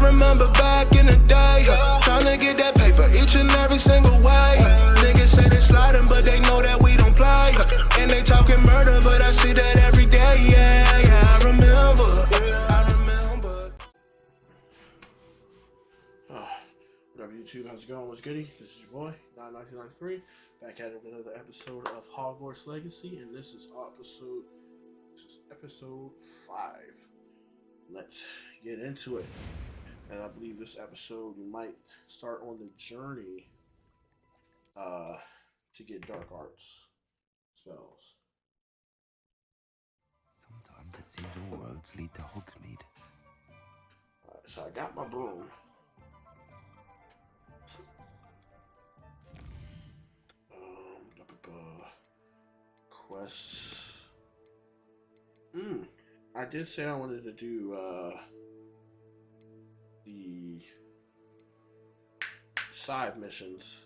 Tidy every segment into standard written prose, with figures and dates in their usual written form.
remember back in the day, trying to get that paper each and every single way. Niggas say they sliding, but they know that we don't play. And they talking murder, but I see that every day. Yeah, I remember. What up, YouTube? How's it going? What's goody? This is your boy, 1993, back at it with another episode of Hogwarts Legacy, and this is episode 5. Let's get into it. And I believe this episode we might start on the journey to get dark arts spells. Sometimes it seems all roads lead to Hogsmeade. Alright, so I got my broom. Quests. I did say I wanted to do the side missions.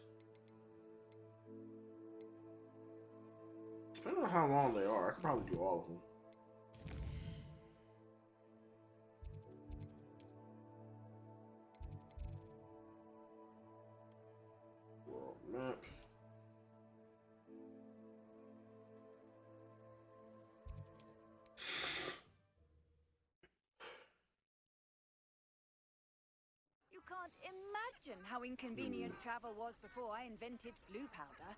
Depending on how long they are, I could probably do all of them. World map. Imagine how inconvenient travel was before I invented flu powder.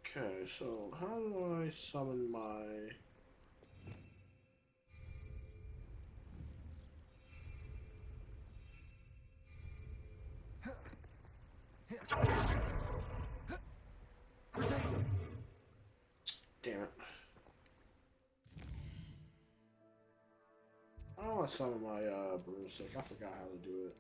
Okay, so how do I summon my... Damn it. I don't want to summon my broomstick. I forgot how to do it.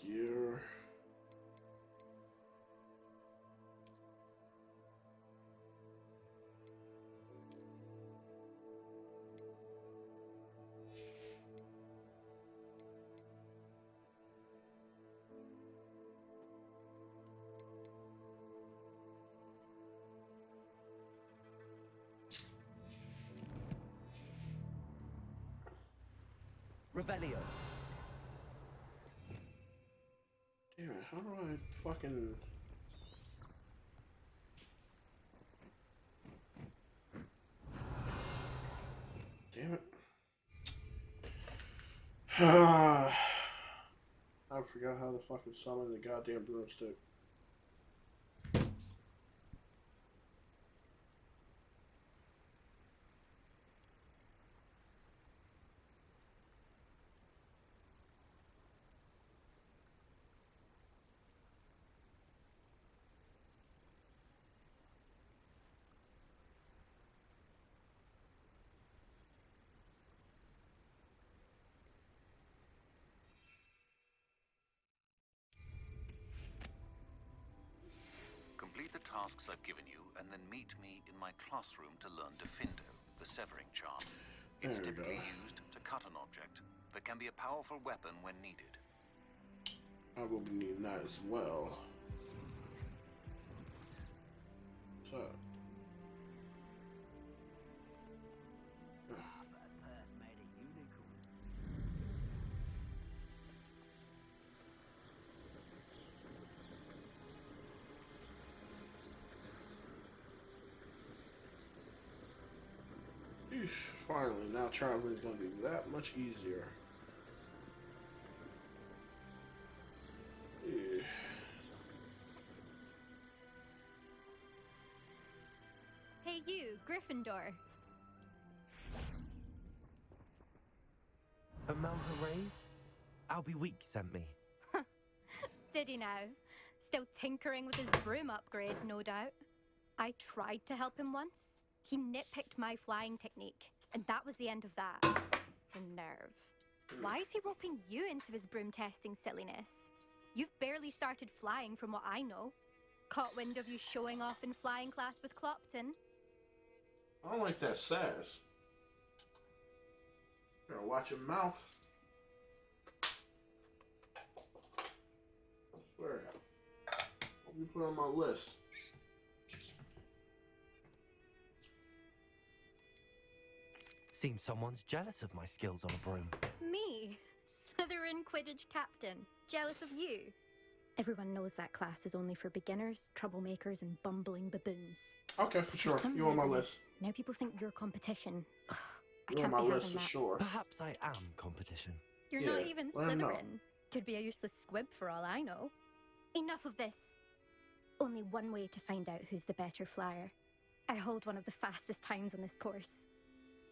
Gear. Revelio. Damn it, how do I fucking... Damn it. I forgot how to fucking summon the goddamn broomstick. Complete the tasks I've given you, and then meet me in my classroom to learn Defindo, the severing charm. It's typically used to cut an object, but can be a powerful weapon when needed. I will be needing that as well. So... Finally, now traveling is going to be that much easier. Hey you, Gryffindor. Amalga Rays? Albie Week sent me. Did he now? Still tinkering with his broom upgrade, no doubt. I tried to help him once. He nitpicked my flying technique, and that was the end of that. The nerve. Why is he roping you into his broom testing silliness? You've barely started flying from what I know. Caught wind of you showing off in flying class with Clopton. I don't like that sass. Gotta watch your mouth. I swear. What you put on my list? Seems someone's jealous of my skills on a broom. Me? Slytherin Quidditch captain. Jealous of you? Everyone knows that class is only for beginners, troublemakers, and bumbling baboons. Okay, for sure. some You on my reason, list. Now people think you're competition. I You on can't my be list having for that. sure. Perhaps I am competition. You're Yeah, not even let 'em know. Slytherin. Could be a useless squib for all I know. Enough of this. Only one way to find out who's the better flyer. I hold one of the fastest times on this course.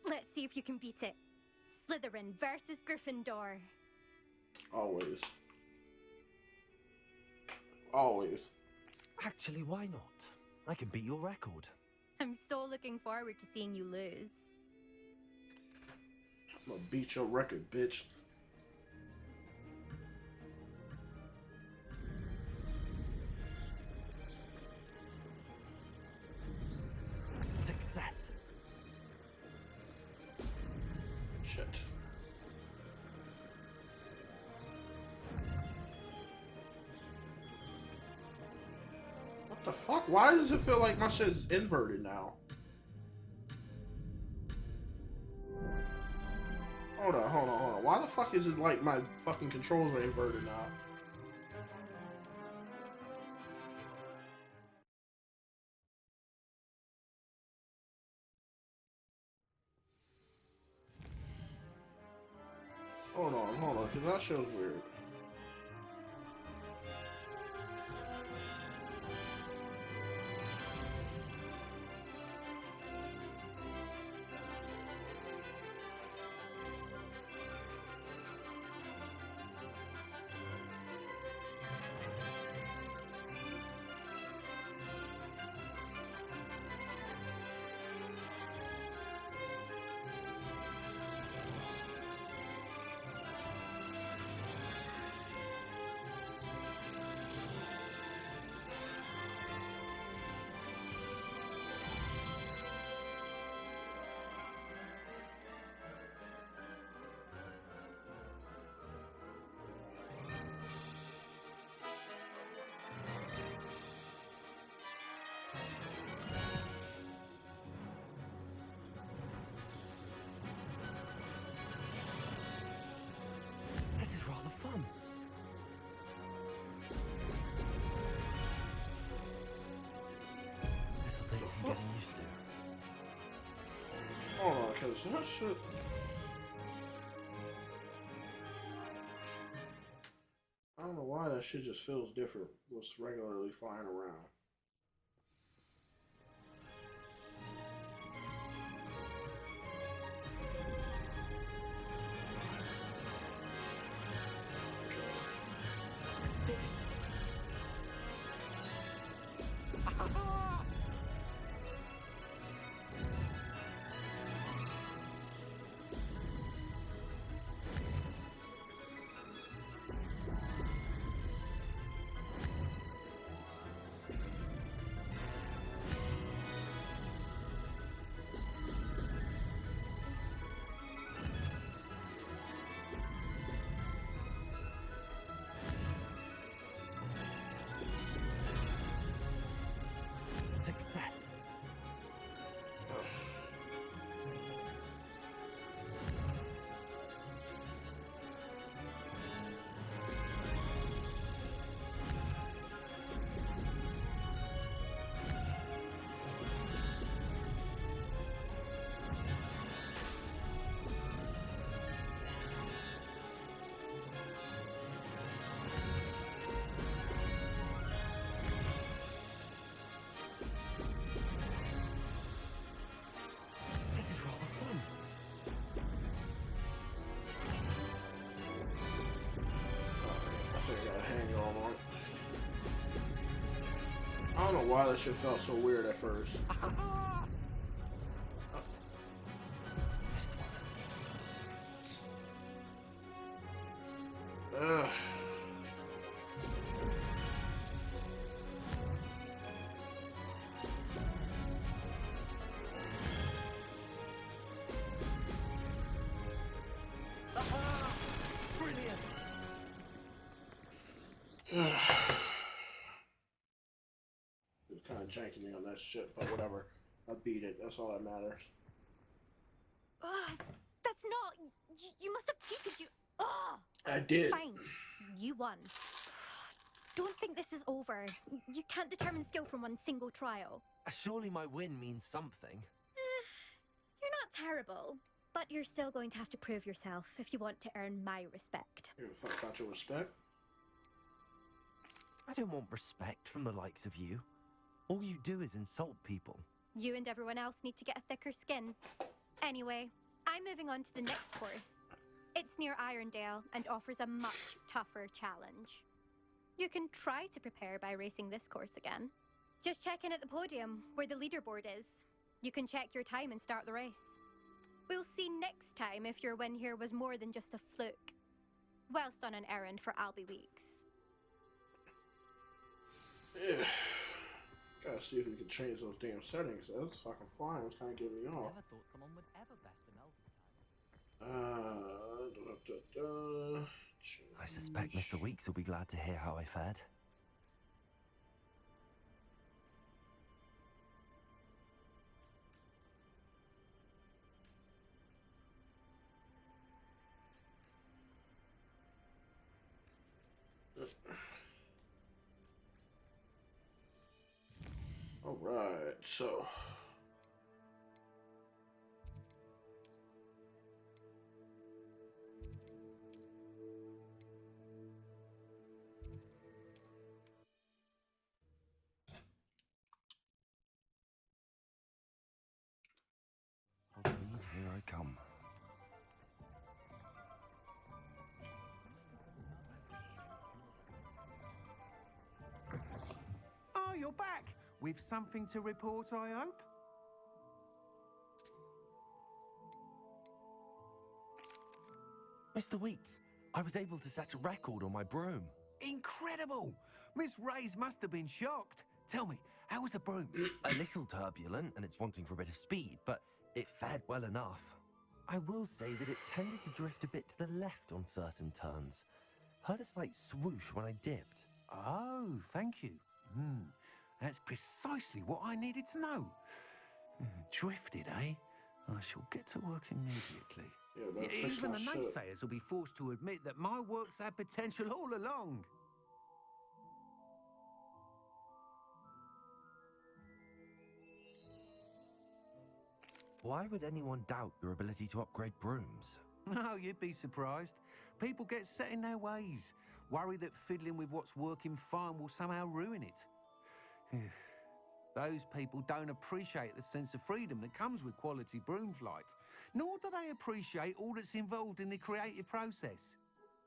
Let's see if you can beat it. Slytherin versus Gryffindor. Always. Always. Actually, why not? I can beat your record. I'm so looking forward to seeing you lose. I'm gonna beat your record, bitch. Success. Shit. What the fuck? Why does it feel like my shit's inverted now? Hold on. Why the fuck is it like my fucking controls are inverted now? Hold on, because that show's weird. This is rather fun. This'll take some getting used to. Hold on, because that shit... I don't know why that shit just feels different. What's regularly flying around. Success. This is rather fun. I think I gotta hang on it. I don't know why that shit felt so weird at first. Missed one. Ugh. It's kind of janking me on that shit, but whatever. I beat it. That's all that matters. That's not. You must have cheated. I did. Fine. You won. Don't think this is over. You can't determine skill from one single trial. Surely my win means something. You're not terrible, but you're still going to have to prove yourself if you want to earn my respect. You give a fuck about your respect? I don't want respect from the likes of you. All you do is insult people. You and everyone else need to get a thicker skin. Anyway, I'm moving on to the next course. It's near Irondale and offers a much tougher challenge. You can try to prepare by racing this course again. Just check in at the podium, where the leaderboard is. You can check your time and start the race. We'll see next time if your win here was more than just a fluke. Whilst on an errand for Albie Weeks. Yeah. Gotta see if we can change those damn settings. That's fucking flying. It's kind of getting me off. Never thought someone would ever best an eldest time. I suspect Mr. Weeks will be glad to hear how I fared. All right, so. Indeed, here I come. Oh, you're back! With something to report, I hope? Mr. Weeks, I was able to set a record on my broom. Incredible! Miss Ray's must have been shocked. Tell me, how was the broom? A little turbulent, and it's wanting for a bit of speed, but it fared well enough. I will say that it tended to drift a bit to the left on certain turns. Heard a slight swoosh when I dipped. Oh, thank you. That's precisely what I needed to know. Drifted, eh? I shall get to work immediately. Yeah, fix Even my the shit. naysayers will be forced to admit that my work's had potential all along. Why would anyone doubt your ability to upgrade brooms? No, you'd be surprised. People get set in their ways, worry that fiddling with what's working fine will somehow ruin it. Those people don't appreciate the sense of freedom that comes with quality broom flight, nor do they appreciate all that's involved in the creative process.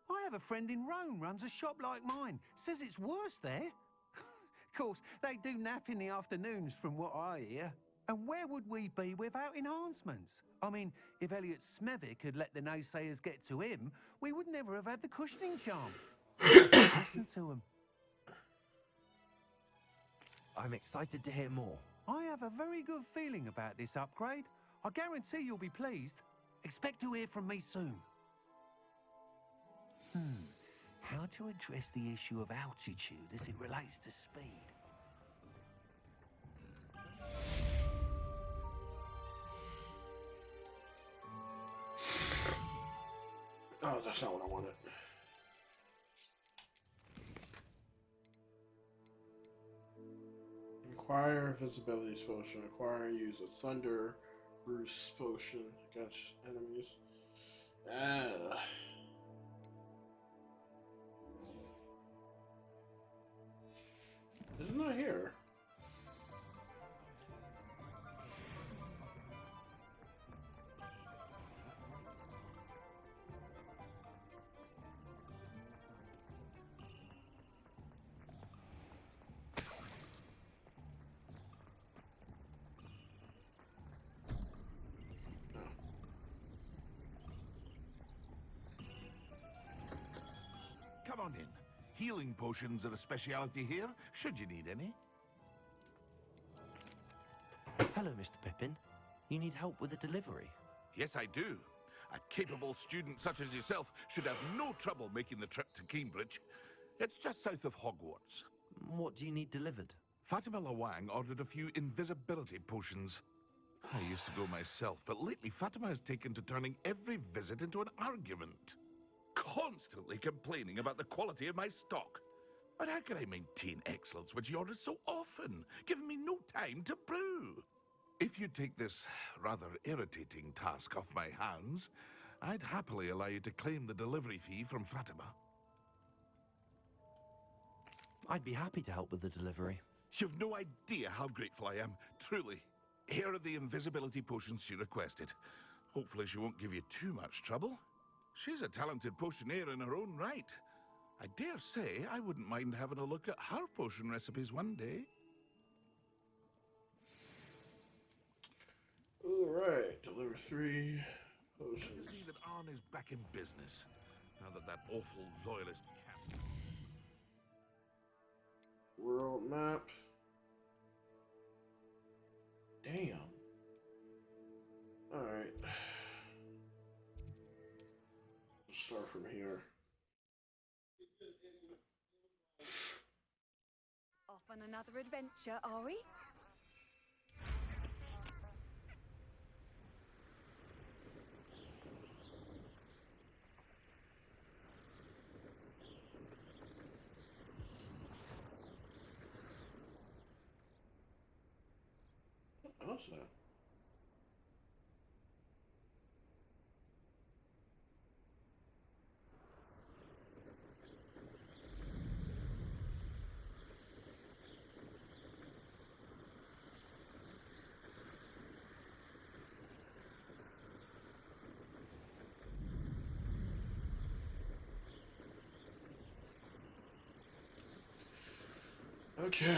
I have a friend in Rome runs a shop like mine, says it's worse there. Of course, they do nap in the afternoons from what I hear. And where would we be without enhancements? I mean, if Elliot Smethwick had let the naysayers get to him, we would never have had the cushioning charm. Listen to him. I'm excited to hear more. I have a very good feeling about this upgrade. I guarantee you'll be pleased. Expect to hear from me soon. How to address the issue of altitude as it relates to speed? Oh, that's not what I wanted. Acquire visibility potion. Acquire and use a thunder Bruce potion against enemies. It's not here. Come on in. Healing potions are a specialty here, should you need any. Hello, Mr. Pippin. You need help with a delivery? Yes, I do. A capable student such as yourself should have no trouble making the trip to Cambridge. It's just south of Hogwarts. What do you need delivered? Fatima Lawang ordered a few invisibility potions. I used to go myself, but lately Fatima has taken to turning every visit into an argument. Constantly complaining about the quality of my stock. But how can I maintain excellence when she orders so often, giving me no time to brew? If you take this rather irritating task off my hands, I'd happily allow you to claim the delivery fee from Fatima. I'd be happy to help with the delivery. You've no idea how grateful I am, truly. Here are the invisibility potions she requested. Hopefully she won't give you too much trouble. She's a talented potioneer in her own right. I dare say I wouldn't mind having a look at her potion recipes one day. Alright, deliver 3 Good to potions. see that Arn is back in business, now that that awful loyalist camp... World map. Damn. Alright. Start from here. Off on another adventure, are we? What's that? Okay.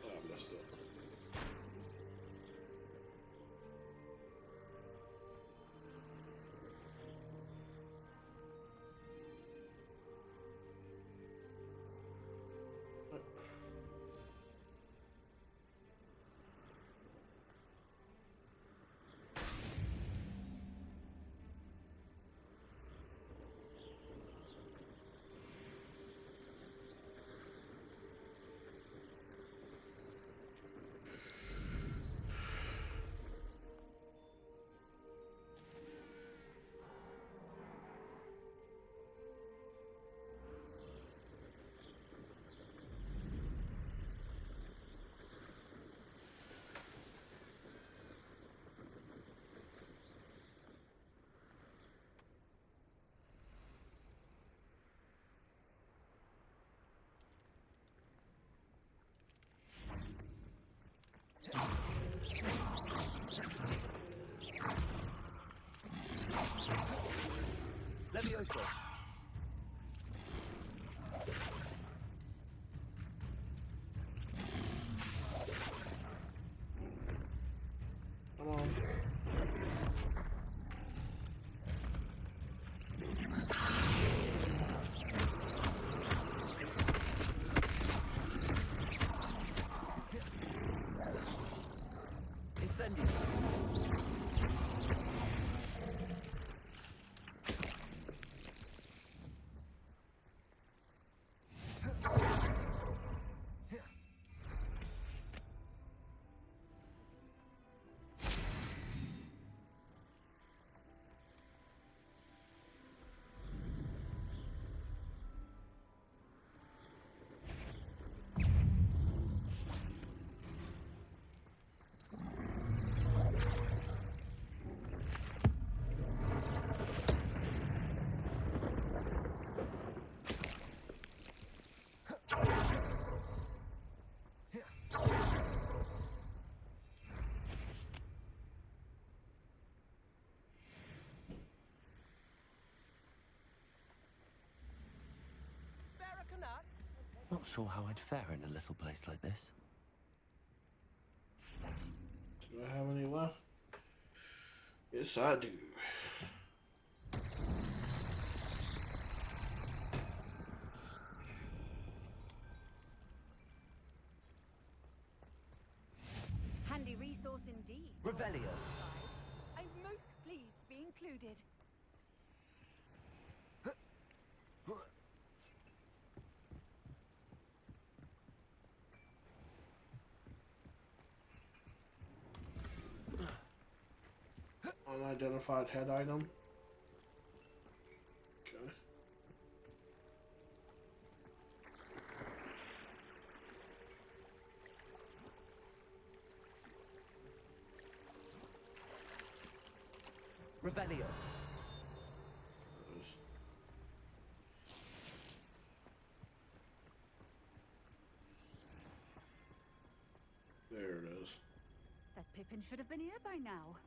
I missed it. Levioso. Incendio. Not sure how I'd fare in a little place like this. Do I have any left? Yes, I do. Handy resource indeed. Revelio. I'm most pleased to be included. Unidentified head item. Okay. Revelio. There it is. That Pippin should have been here by now.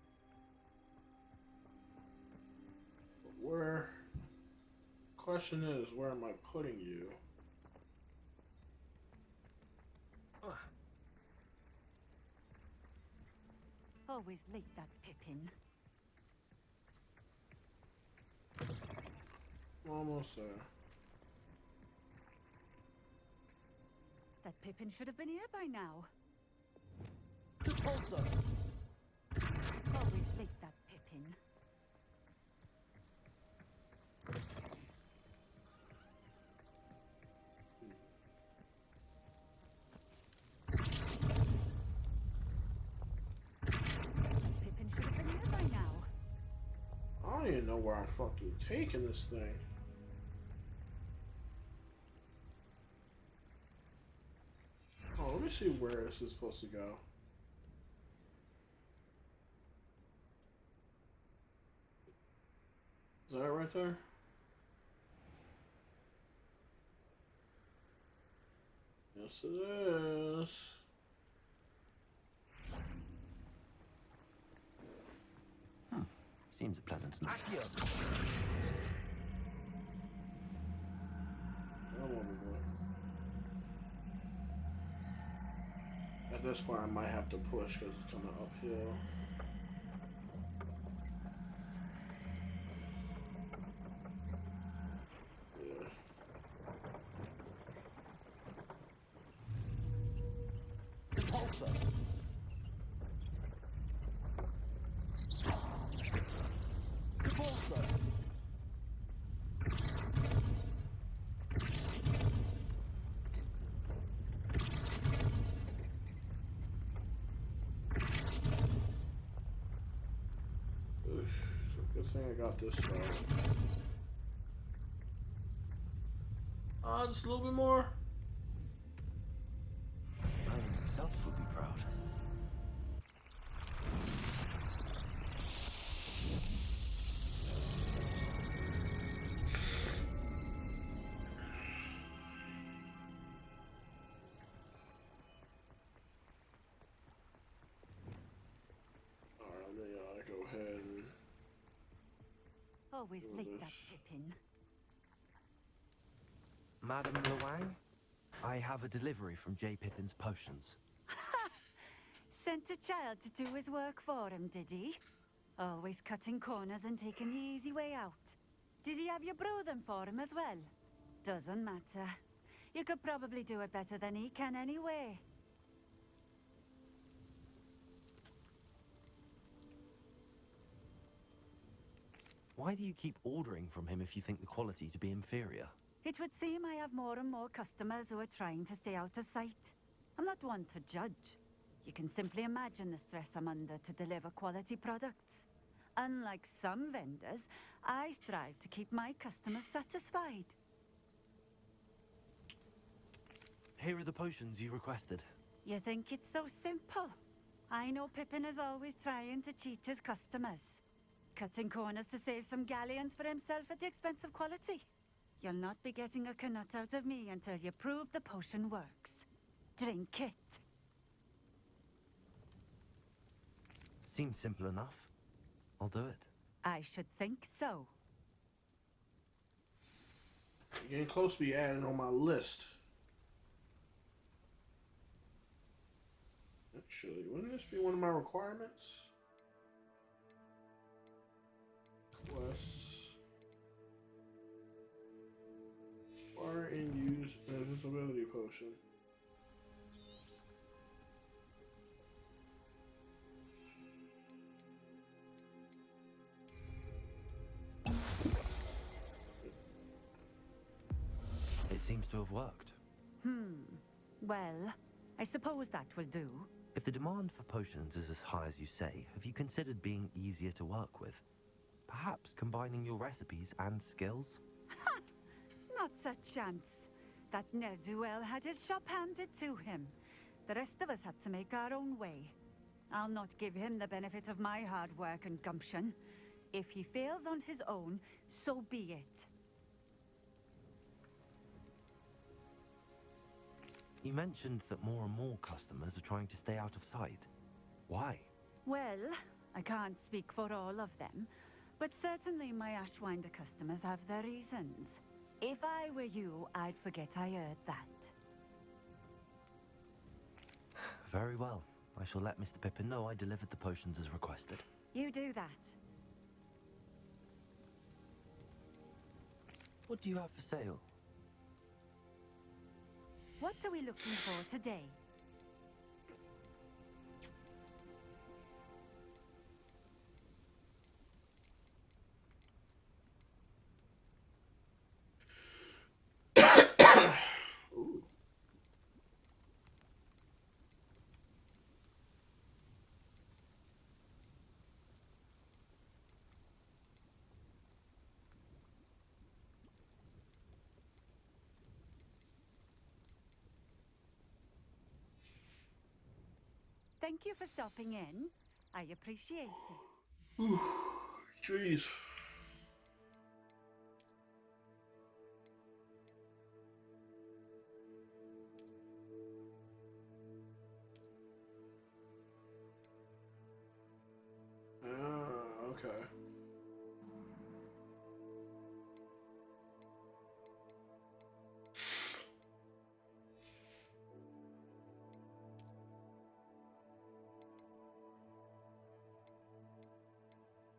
But where? Question is, where am I putting you? Always late, that Pippin. Almost there. That Pippin should have been here by now. Repulsor. Always late, that Pippin. That Pippin should have been here by now. I don't even know where I'm fucking taking this thing. Oh, let me see where this is supposed to go. Is that it right there? Yes, it is. Seems a pleasant enough. Accio. Come on, boy. At this point, I might have to push because it's coming uphill. Repulsor. Repulsor. Good thing I got this far. Just a little bit more. Magnus himself would be proud. Alright, let me go ahead and... Always late, that Pippin. Madam Luang, I have a delivery from J. Pippin's potions. Sent a child to do his work for him, did he? Always cutting corners and taking the easy way out. Did he have you brew them for him as well? Doesn't matter. You could probably do it better than he can anyway. Why do you keep ordering from him if you think the quality to be inferior? It would seem I have more and more customers who are trying to stay out of sight. I'm not one to judge. You can simply imagine the stress I'm under to deliver quality products. Unlike some vendors, I strive to keep my customers satisfied. Here are the potions you requested. You think it's so simple? I know Pippin is always trying to cheat his customers. Cutting corners to save some galleons for himself at the expense of quality. You'll not be getting a canut out of me until you prove the potion works. Drink it. Seems simple enough. I'll do it. I should think so. Getting close to be added on my list. Actually, wouldn't this be one of my requirements? Quests. Acquire and use an invisibility potion. It seems to have worked. Well, I suppose that will do. If the demand for potions is as high as you say, have you considered being easier to work with? Perhaps combining your recipes and skills? Not a chance. That ne'er-do-well had his shop handed to him. The rest of us had to make our own way. I'll not give him the benefit of my hard work and gumption. If he fails on his own, so be it. You mentioned that more and more customers are trying to stay out of sight. Why? Well, I can't speak for all of them, but certainly my Ashwinder customers have their reasons. If I were you, I'd forget I heard that. Very well. I shall let Mr. Pippin know I delivered the potions as requested. You do that. What do you have for sale? What are we looking for today? Ooh. Thank you for stopping in. I appreciate it. Jeez. Okay.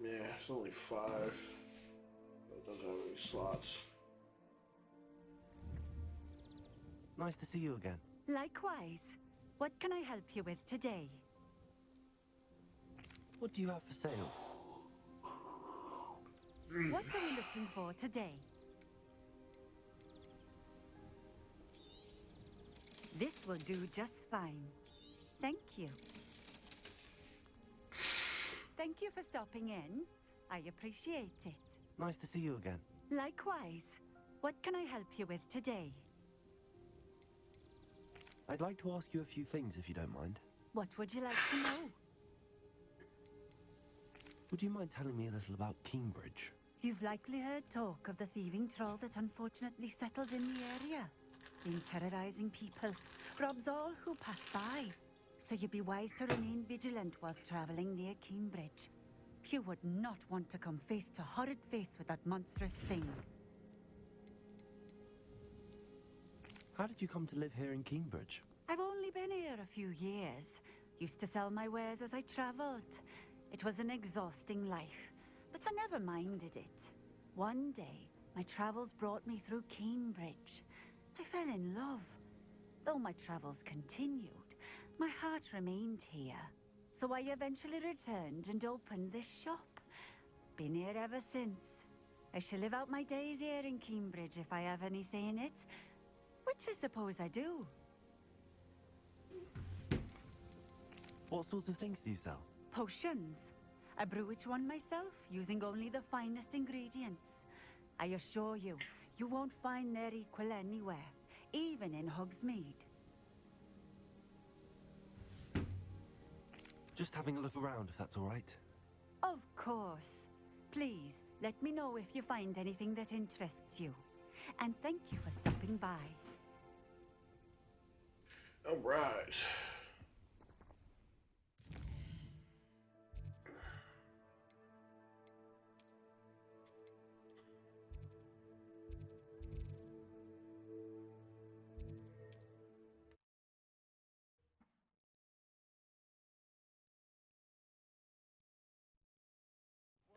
Yeah, it's only 5. It doesn't have any slots. Nice to see you again. Likewise. What can I help you with today? What do you have for sale? What are we looking for today? This will do just fine. Thank you. Thank you for stopping in. I appreciate it. Nice to see you again. Likewise. What can I help you with today? I'd like to ask you a few things if you don't mind. What would you like to know? Would you mind telling me a little about Cambridge? You've likely heard talk of the thieving troll that unfortunately settled in the area. Been terrorizing people, robs all who pass by. So you'd be wise to remain vigilant whilst traveling near Cambridge. You would not want to come face to horrid face with that monstrous thing. How did you come to live here in Cambridge? I've only been here a few years. Used to sell my wares as I traveled. It was an exhausting life, but I never minded it. One day, my travels brought me through Cambridge. I fell in love. Though my travels continued, my heart remained here. So I eventually returned and opened this shop. been here ever since. I shall live out my days here in Cambridge if I have any say in it. Which I suppose I do. What sorts of things do you sell? Potions. I brew each one myself, using only the finest ingredients. I assure you, you won't find their equal anywhere, even in Hogsmeade. Just having a look around, if that's all right. Of course. Please, let me know if you find anything that interests you. And thank you for stopping by. All right.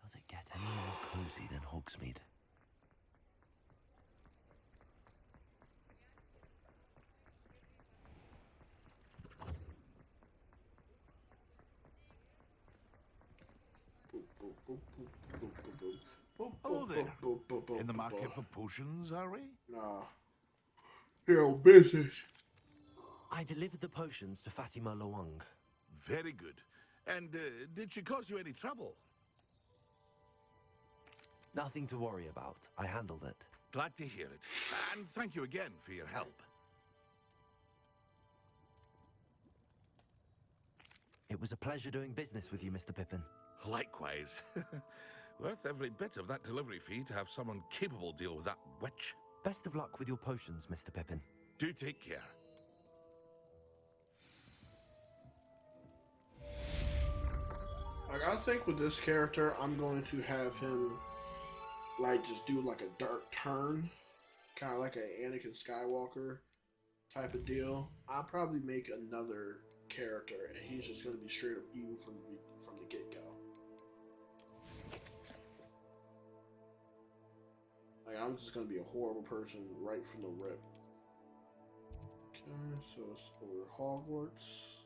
Does it get any more cozy than Hogsmeade? Hello there. In the market for potions, are we? Nah. Your business. I delivered the potions to Fatima Lawang. Very good. And did she cause you any trouble? Nothing to worry about. I handled it. Glad to hear it. And thank you again for your help. It was a pleasure doing business with you, Mr. Pippin. Likewise. Worth every bit of that delivery fee to have someone capable deal with that witch. Best of luck with your potions, Mr. Pippin. Do take care. Like, I think with this character, I'm going to have him, like, just do, like, a dark turn. Kind of like an Anakin Skywalker type of deal. I'll probably make another character, and he's just going to be straight up evil from the get-go. Like, I'm just going to be a horrible person right from the rip. Okay, so it's over Hogwarts.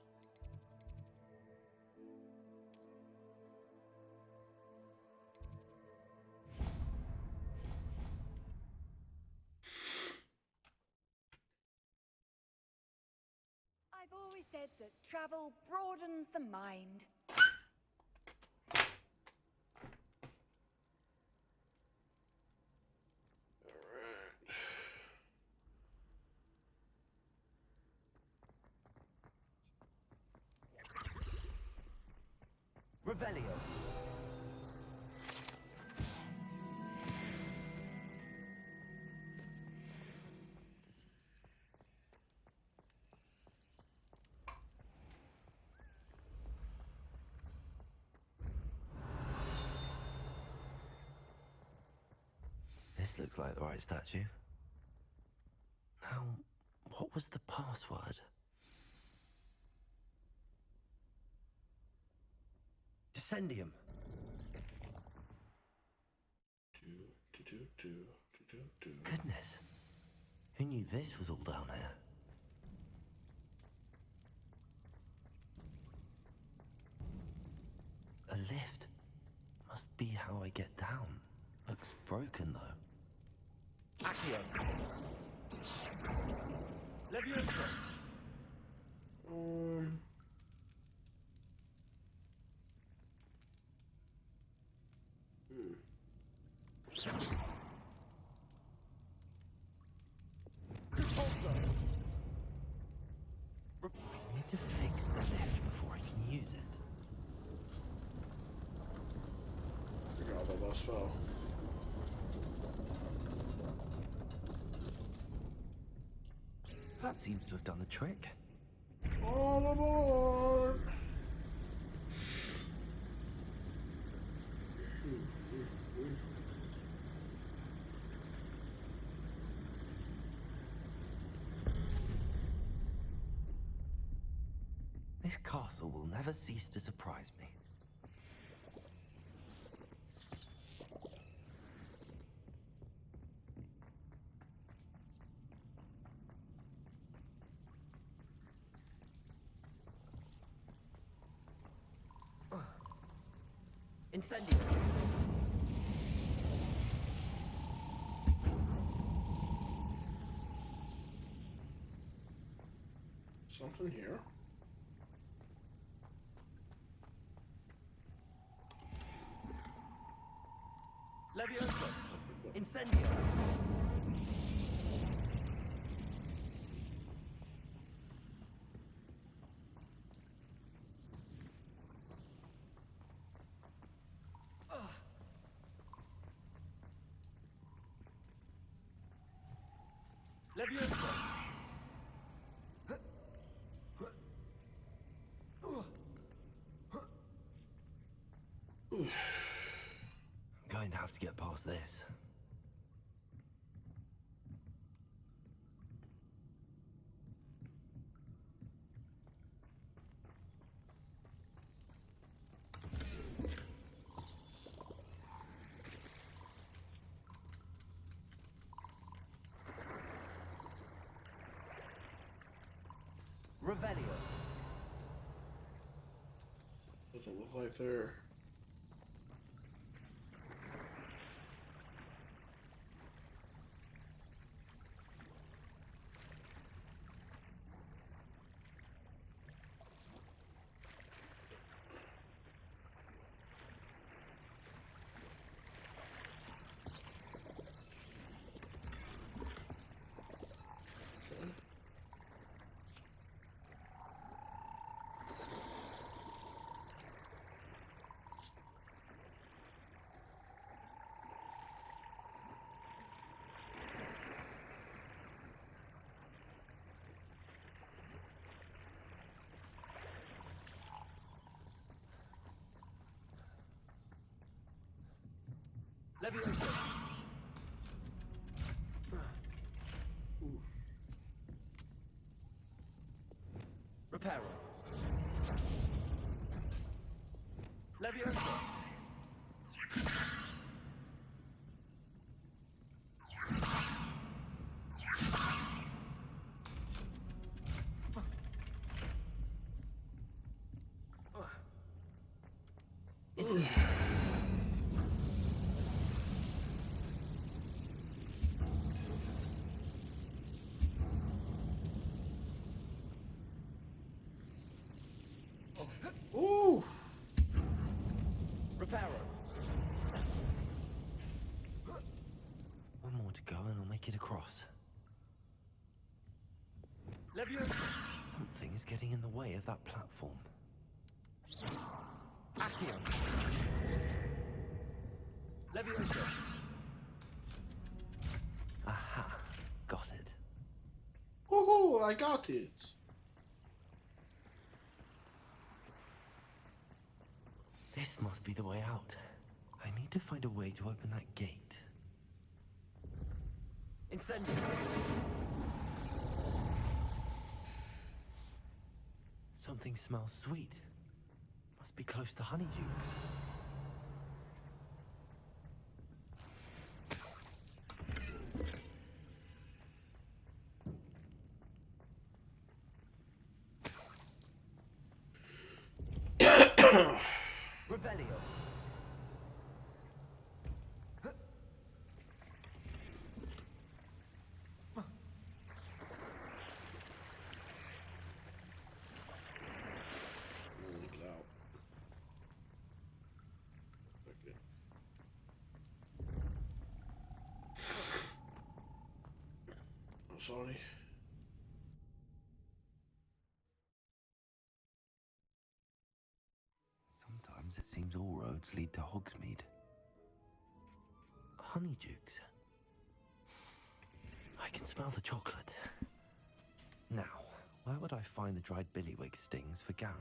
I've always said that travel broadens the mind. Revelio. This looks like the right statue. Now, what was the password? Descendium. Goodness. Who knew this was all down here? A lift. Must be how I get down. Looks broken though. Accio. Levioso. I need to fix the lift before I can use it. Forgot about that spell. That seems to have done the trick. All aboard! This castle will never cease to surprise me. Incendio. Nothing here. Levioso! Incendio! Levioso! I'm going to have to get past this. Revelio. Doesn't look like they're... Levioso! Reparo. Levioso! It's... Ooh! Reparo. One more to go and I'll make it across. Leviosa! Something is getting in the way of that platform. Accio! Leviosa! Aha! Got it. Woohoo! I got it! This must be the way out. I need to find a way to open that gate. Incendio! Something smells sweet. Must be close to Honeydukes. Revelio. I'm sorry. Sometimes it seems all roads lead to Hogsmeade. Honeydukes. I can smell the chocolate. Now, where would I find the dried billywig stings for Gareth?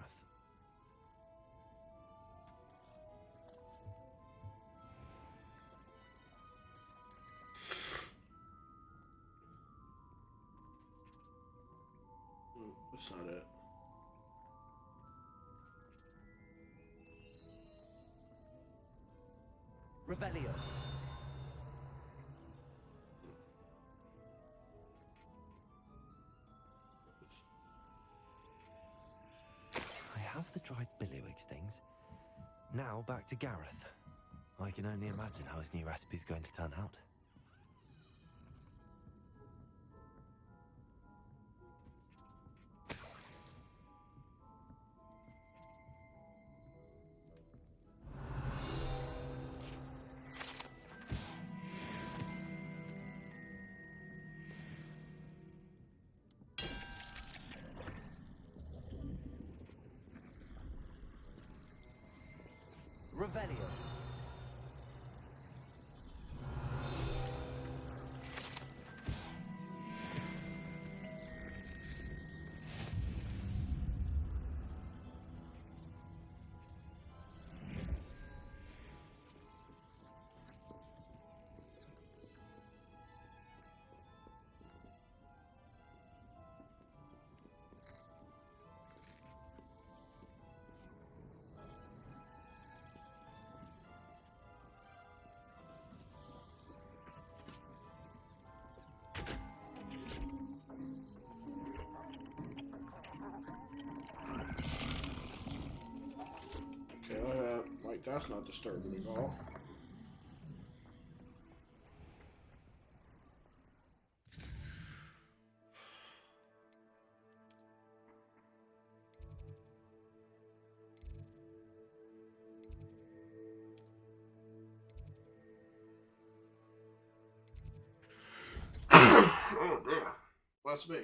That's not it. Revelio. I have the dried billywig stings. Now back to Gareth. I can only imagine how his new recipe's going to turn out. Revelio. Okay, like that's not disturbing at all. Oh damn. That's me.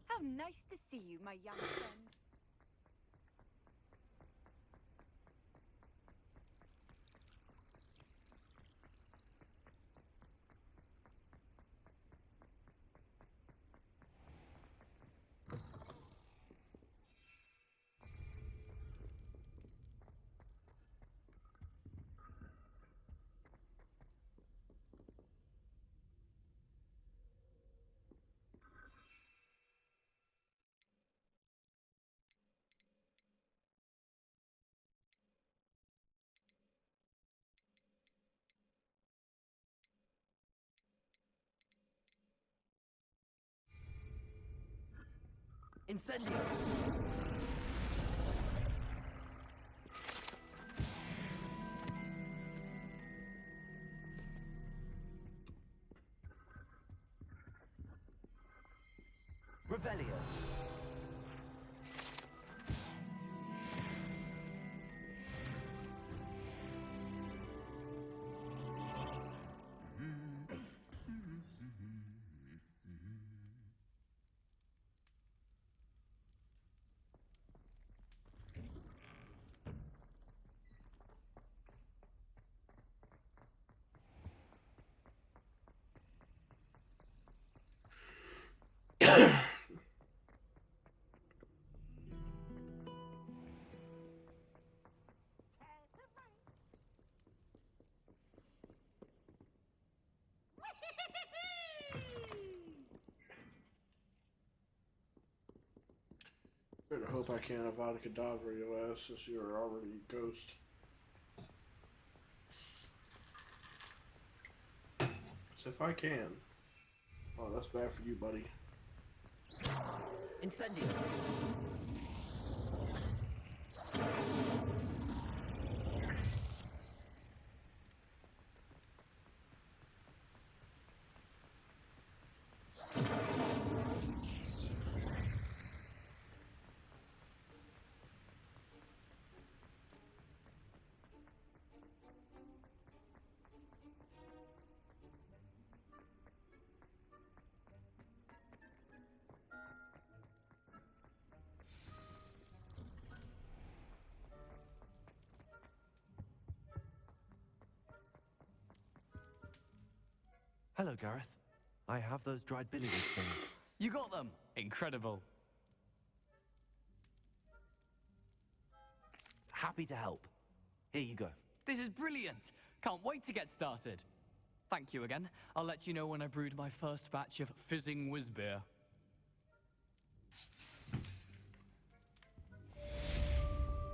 How nice to see you, my young friend. Incendio. Revelio. I hope I can't Avada Kedavra your ass since you're already a ghost. So if I can. Oh, that's bad for you, buddy. Incendio. Hello, Gareth. I have those dried billywood things. You got them! Incredible. Happy to help. Here you go. This is brilliant! Can't wait to get started. Thank you again. I'll let you know when I brewed my first batch of fizzing whiz beer.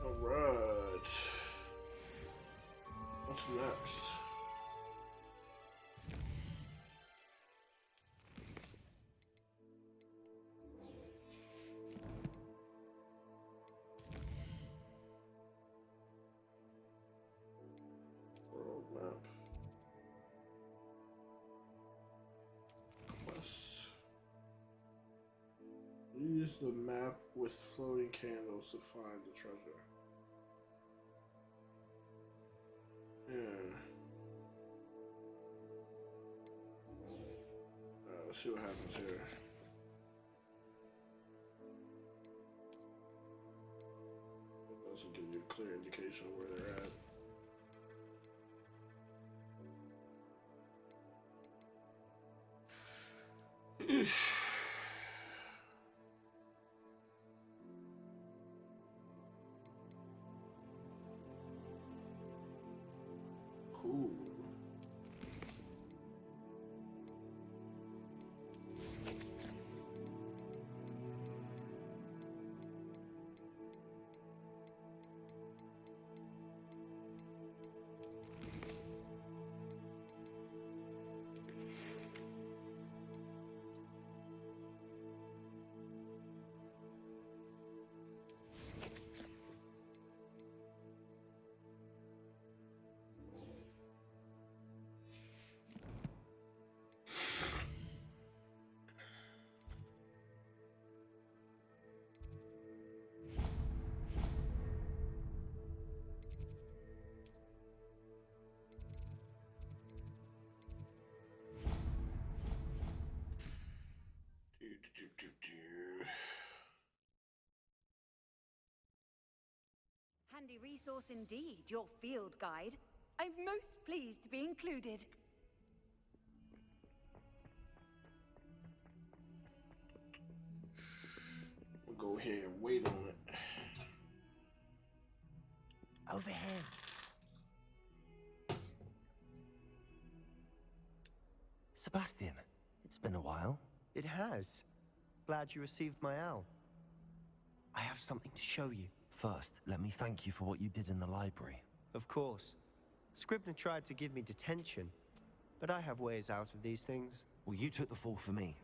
Alright. What's next? World map. Quest. Use the map with floating candles to find the treasure. Yeah. Let's see what happens here. clear indication of where they're at. Ooh. Handy resource indeed, your field guide. I'm most pleased to be included. We'll go ahead and wait on it. Over here. Sebastian, it's been a while. It has. Glad you received my owl. I have something to show you. First, let me thank you for what you did in the library. Of course. Scribner tried to give me detention, but I have ways out of these things. Well, you took the fall for me,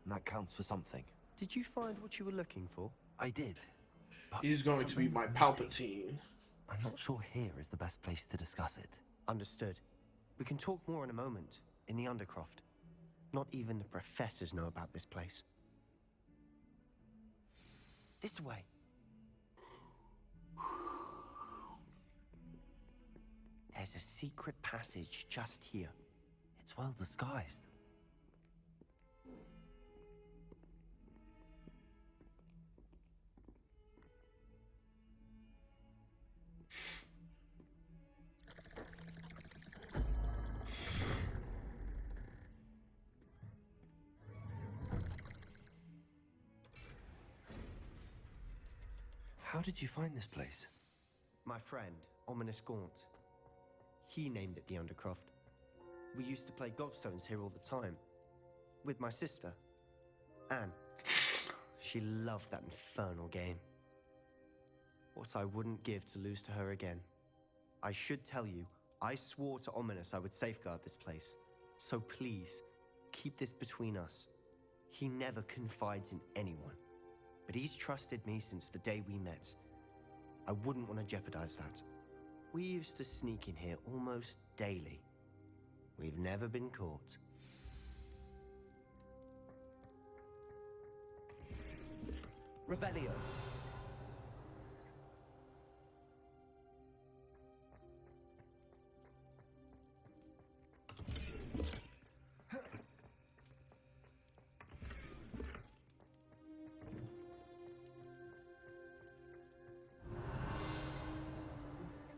and that counts for something. Did you find what you were looking for? I did. But He's going to be my Palpatine. I'm not sure here is the best place to discuss it. Understood. We can talk more in a moment, in the Undercroft. Not even the professors know about this place. This way. There's a secret passage just here. It's well disguised. How did you find this place? My friend, Ominous Gaunt. He named it the Undercroft. We used to play gobstones here all the time. With my sister, Anne. She loved that infernal game. What I wouldn't give to lose to her again. I should tell you, I swore to Ominous I would safeguard this place. So please, keep this between us. He never confides in anyone. But he's trusted me since the day we met. I wouldn't want to jeopardize that. We used to sneak in here almost daily. We've never been caught. Revelio.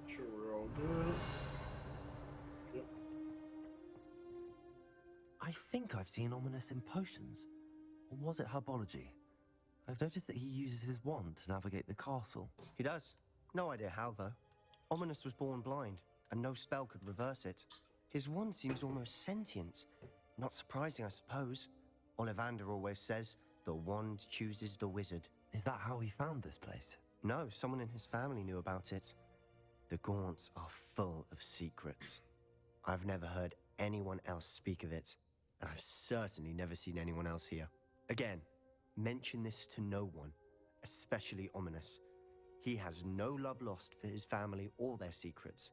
Sure, we're all good. Yep. I think I've seen Ominous in potions. Or was it herbology? I've noticed that he uses his wand to navigate the castle. He does. No idea how, though. Ominous was born blind, and no spell could reverse it. His wand seems almost sentient. Not surprising, I suppose. Ollivander always says, the wand chooses the wizard. Is that how he found this place? No, someone in his family knew about it. The Gaunts are full of secrets. I've never heard anyone else speak of it, and I've certainly never seen anyone else here. Again, mention this to no one, especially Ominous. He has no love lost for his family or their secrets,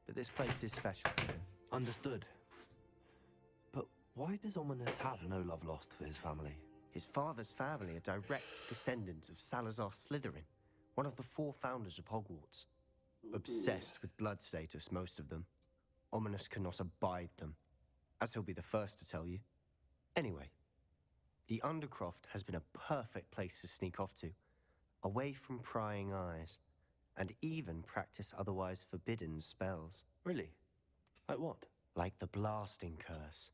but this place is special to him. Understood. But why does Ominous have no love lost for his family? His father's family are direct descendants of Salazar Slytherin, one of the 4 founders of Hogwarts. Obsessed with blood status, most of them. Ominous cannot abide them, as he'll be the first to tell you. Anyway, the Undercroft has been a perfect place to sneak off to, away from prying eyes. and even practice otherwise forbidden spells. Really? Like what? Like the blasting curse.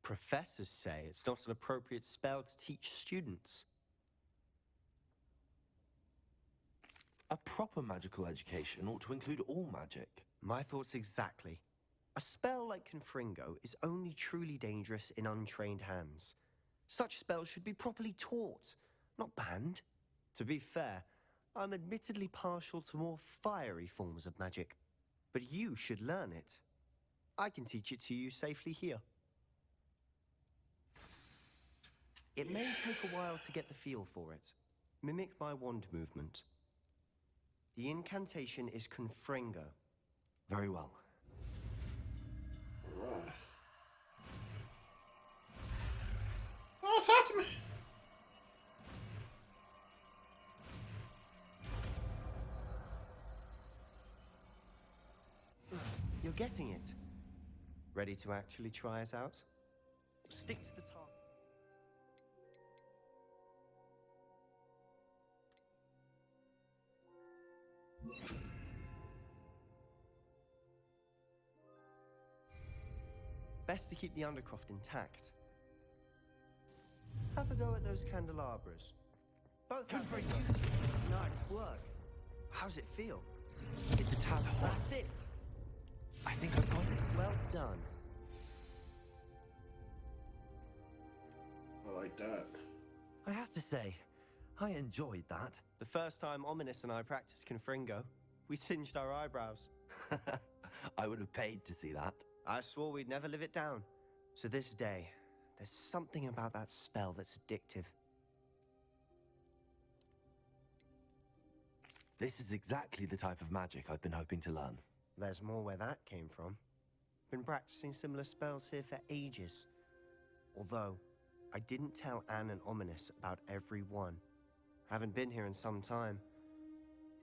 Professors say it's not an appropriate spell to teach students. A proper magical education ought to include all magic. My thoughts exactly. A spell like Confringo is only truly dangerous in untrained hands. Such spells should be properly taught, not banned. To be fair, I'm admittedly partial to more fiery forms of magic, but you should learn it. I can teach it to you safely here. It may take a while to get the feel for it. Mimic my wand movement. The incantation is Confringo. Very well. Right. Oh, talk to me. You're getting it. Ready to actually try it out? Stick to the target. Best to keep the Undercroft intact. Have a go at those candelabras. Both have great uses. Nice work. How's it feel? It's a tad hot. That's it. I think I've got it. Well done. I like that. I have to say, I enjoyed that. The first time Ominous and I practiced Confringo, we singed our eyebrows. I would have paid to see that. I swore we'd never live it down. So this day, there's something about that spell that's addictive. This is exactly the type of magic I've been hoping to learn. There's more where that came from. Been practicing similar spells here for ages. Although, I didn't tell Anne and Ominous about every one. Haven't been here in some time.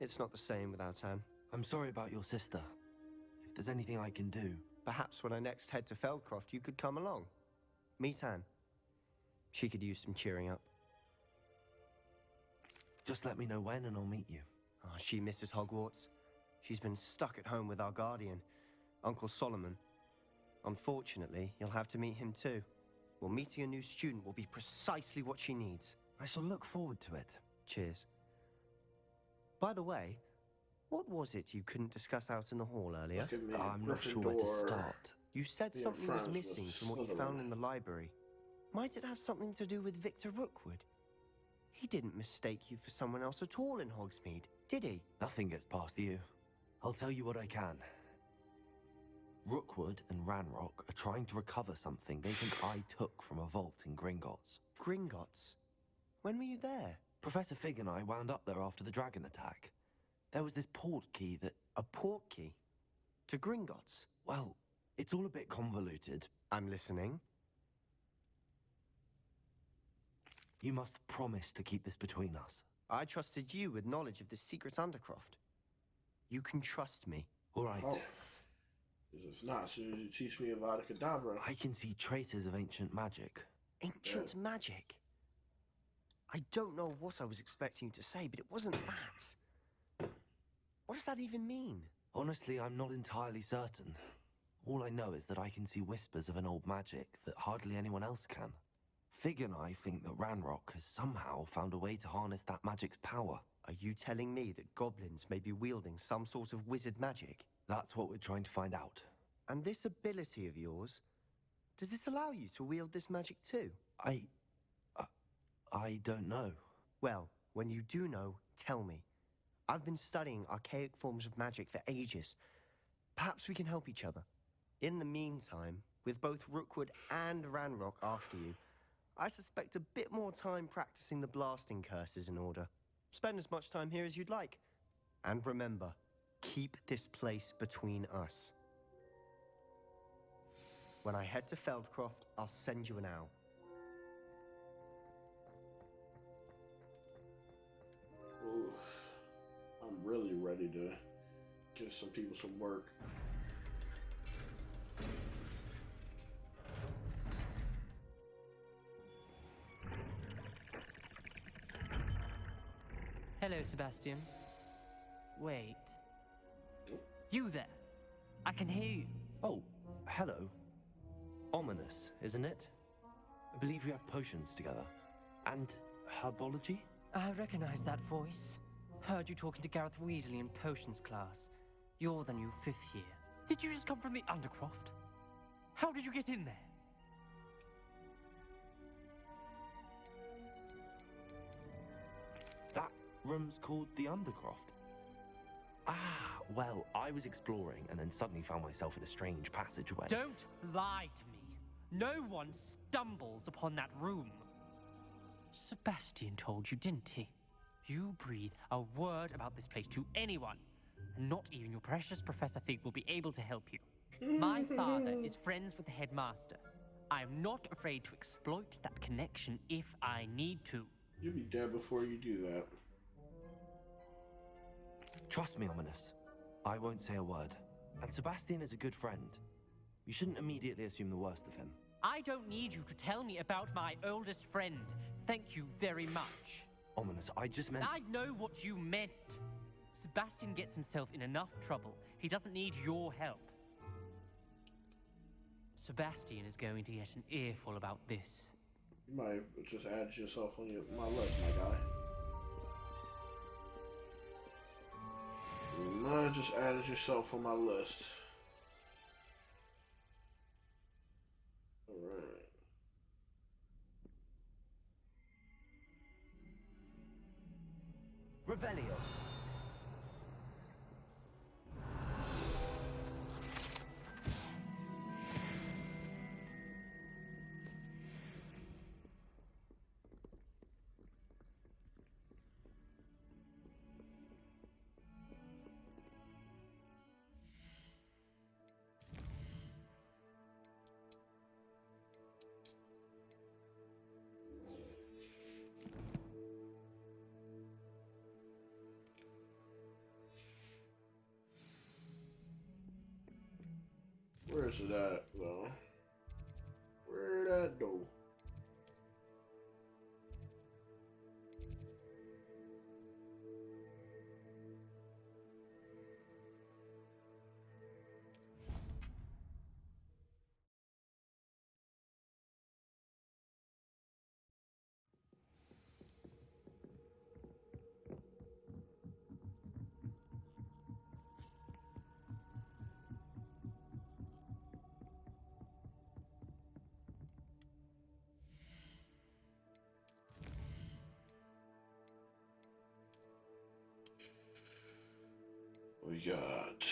It's not the same without Anne. I'm sorry about your sister. If there's anything I can do... Perhaps when I next head to Feldcroft, you could come along. Meet Anne. She could use some cheering up. Just let me know when and I'll meet you. Oh, she misses Hogwarts. She's been stuck at home with our guardian, Uncle Solomon. Unfortunately, you'll have to meet him too. Well, meeting a new student will be precisely what she needs. I shall look forward to it. Cheers. By the way, what was it you couldn't discuss out in the hall earlier? Look at me, I'm not sure where to Gryffindor. start. You said Being something friends was with missing from what you Slytherin. found in the library. Might it have something to do with Victor Rookwood? He didn't mistake you for someone else at all in Hogsmeade, did he? Nothing gets past you. I'll tell you what I can. Rookwood and Ranrock are trying to recover something they think I took from a vault in Gringotts. Gringotts? When were you there? Professor Fig and I wound up there after the dragon attack. There was this port key that... A port key? To Gringotts? Well, it's all a bit convoluted. I'm listening. You must promise to keep this between us. I trusted you with knowledge of the secret Undercroft. You can trust me. All right. Oh. It's not as soon as you teach me Avada Kedavra. I can see traces of ancient magic. Ancient magic? I don't know what I was expecting to say, but it wasn't that. What does that even mean? Honestly, I'm not entirely certain. All I know is that I can see whispers of an old magic that hardly anyone else can. Fig and I think that Ranrock has somehow found a way to harness that magic's power. Are you telling me that goblins may be wielding some sort of wizard magic? That's what we're trying to find out. And this ability of yours, does it allow you to wield this magic too? I don't know. Well, when you do know, tell me. I've been studying archaic forms of magic for ages. Perhaps we can help each other. In the meantime, with both Rookwood and Ranrock after you, I suspect a bit more time practicing the blasting curse is in order. Spend as much time here as you'd like. And remember, keep this place between us. When I head to Feldcroft, I'll send you an owl. Ooh, I'm really ready to give some people some work. Hello, Sebastian. Wait. You there? I can hear you. Oh, hello. Ominous, isn't it? I believe we have potions together. And herbology? I recognize that voice. Heard you talking to Gareth Weasley in potions class. You're the new 5th year. Did you just come from the Undercroft? How did you get in there? That room's called the Undercroft. Ah, well, I was exploring and then suddenly found myself in a strange passageway. Don't lie to me. No one stumbles upon that room. Sebastian told you, didn't he? You breathe a word about this place to anyone, and not even your precious Professor Fig will be able to help you. My father is friends with the headmaster. I am not afraid to exploit that connection if I need to. You'll be dead before you do that. Trust me, Ominous. I won't say a word. And Sebastian is a good friend. You shouldn't immediately assume the worst of him. I don't need you to tell me about my oldest friend. Thank you very much. Ominous, I just meant... I know what you meant. Sebastian gets himself in enough trouble. He doesn't need your help. Sebastian is going to get an earful about this. You might just add yourself on my list, my guy. You might just added yourself on my list. Alright. Revelio. Where's it at, though? Where'd that go? We got...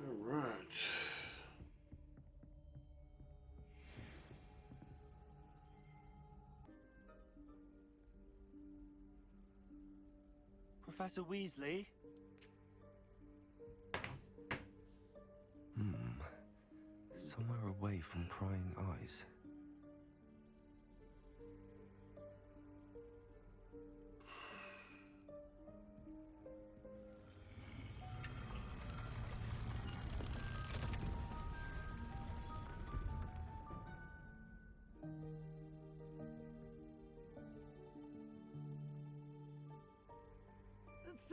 Alright. Professor Weasley? Somewhere away from prying eyes.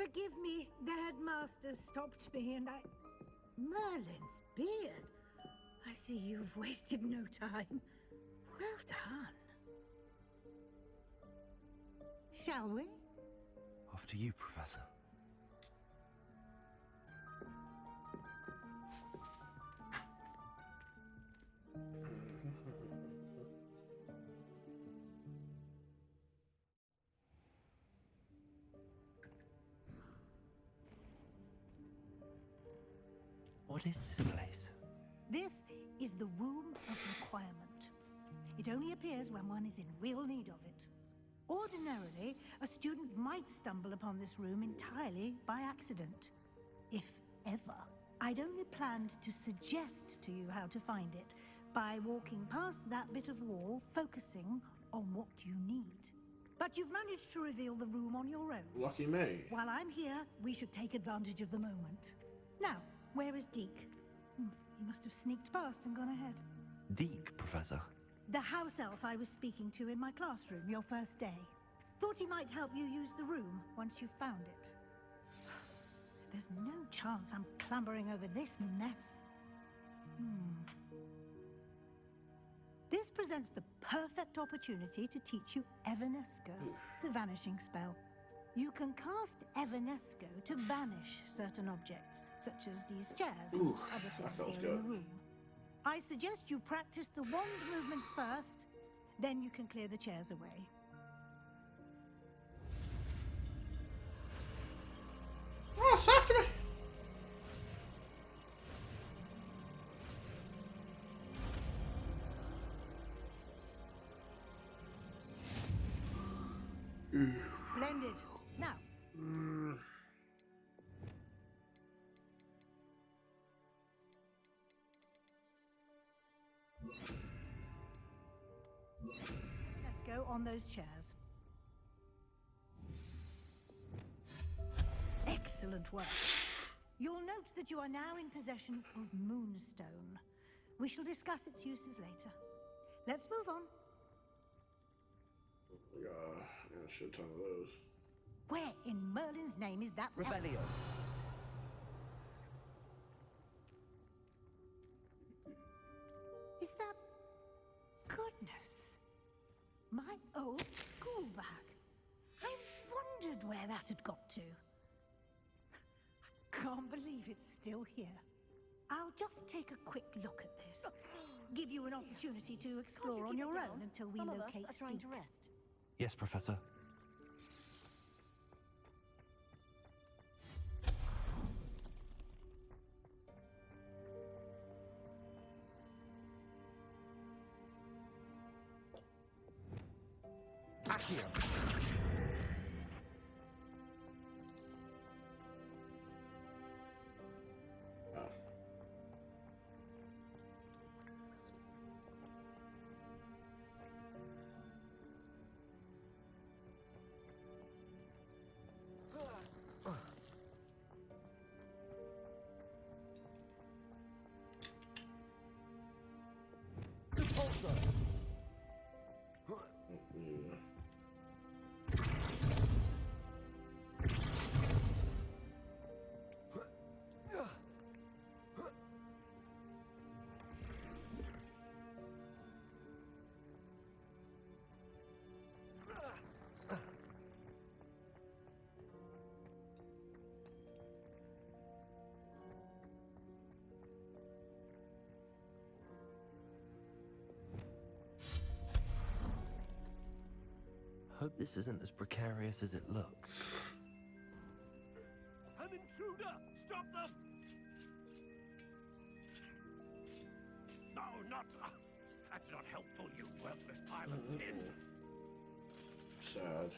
Forgive me, the headmaster stopped me and I... Merlin's beard. I see you've wasted no time. Well done. Shall we? Off to you, Professor. What is this place? This is the Room of Requirement. It only appears when one is in real need of it. Ordinarily, a student might stumble upon this room entirely by accident. If ever. I'd only planned to suggest to you how to find it by walking past that bit of wall, focusing on what you need. But you've managed to reveal the room on your own. Lucky me. While I'm here, we should take advantage of the moment. Now, where is Deke? He must have sneaked past and gone ahead. Deke, Professor. The house elf I was speaking to in my classroom your first day. Thought he might help you use the room once you've found it. There's no chance I'm clambering over this mess. This presents the perfect opportunity to teach you Evanesco, the vanishing spell. You can cast Evanesco to vanish certain objects, such as these chairs and other things here in the room. I suggest you practice the wand movements first, then you can clear the chairs away. Oh, it's after me! Splendid. Now. Let's go on those chairs. Excellent work. You'll note that you are now in possession of Moonstone. We shall discuss its uses later. Let's move on. I got a shit ton of those. Where in Merlin's name is that Revelio. Is that... Goodness. My old school bag. I wondered where that had got to. I can't believe it's still here. I'll just take a quick look at this. Give you an opportunity to explore on your own until we locate Some of us are trying to Deke. rest. Yes, Professor. Accio. Hope this isn't as precarious as it looks. An intruder! Stop them! No, not... that's not helpful, you worthless pile of tin. Sad.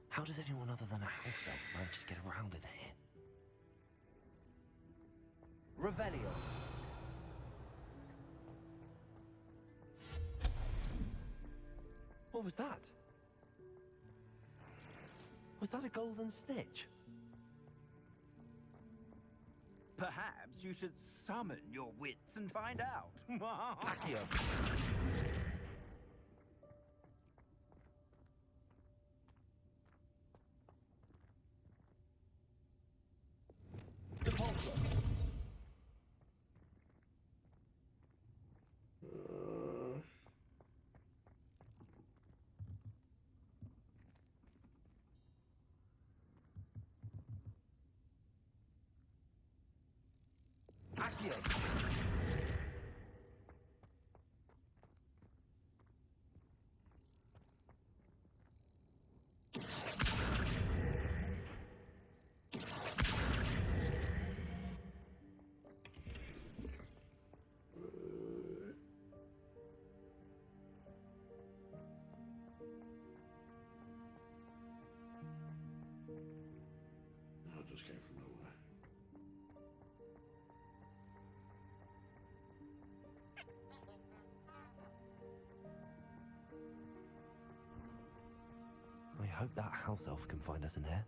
How does anyone other than a house elf manage to get around in here? Revelio. What was that? Was that a golden snitch? Perhaps you should summon your wits and find out. Accio. Depulsor. Accio. No, it just came from nowhere. I hope that house elf can find us in here.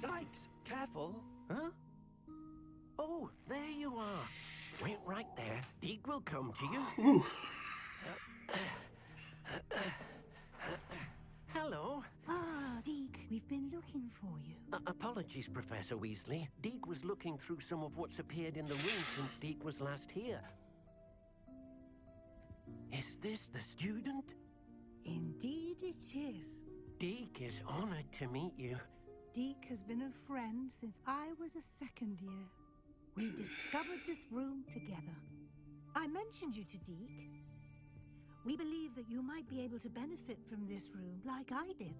Yikes! Careful! Huh? Oh, there you are. Wait right there. Deke will come to you. Hello. Ah, Deke, we've been looking for you. Apologies, Professor Weasley. Deke was looking through some of what's appeared in the room since Deke was last here. Is this the student? Indeed it is. Deke is honored to meet you. Deke has been a friend since I was a second year. We discovered this room together. I mentioned you to Deke. We believe that you might be able to benefit from this room like I did.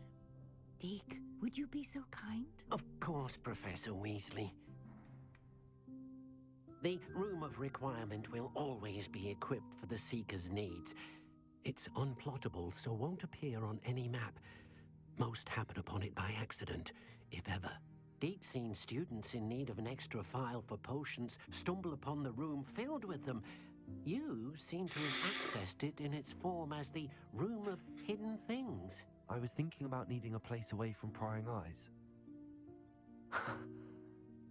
Deke, would you be so kind? Of course, Professor Weasley. The Room of Requirement will always be equipped for the Seeker's needs. It's unplottable, so won't appear on any map. Most happen upon it by accident, if ever. Deke's seen students in need of an extra file for potions stumble upon the room filled with them. You seem to have accessed it in its form as the Room of Hidden Things. I was thinking about needing a place away from prying eyes.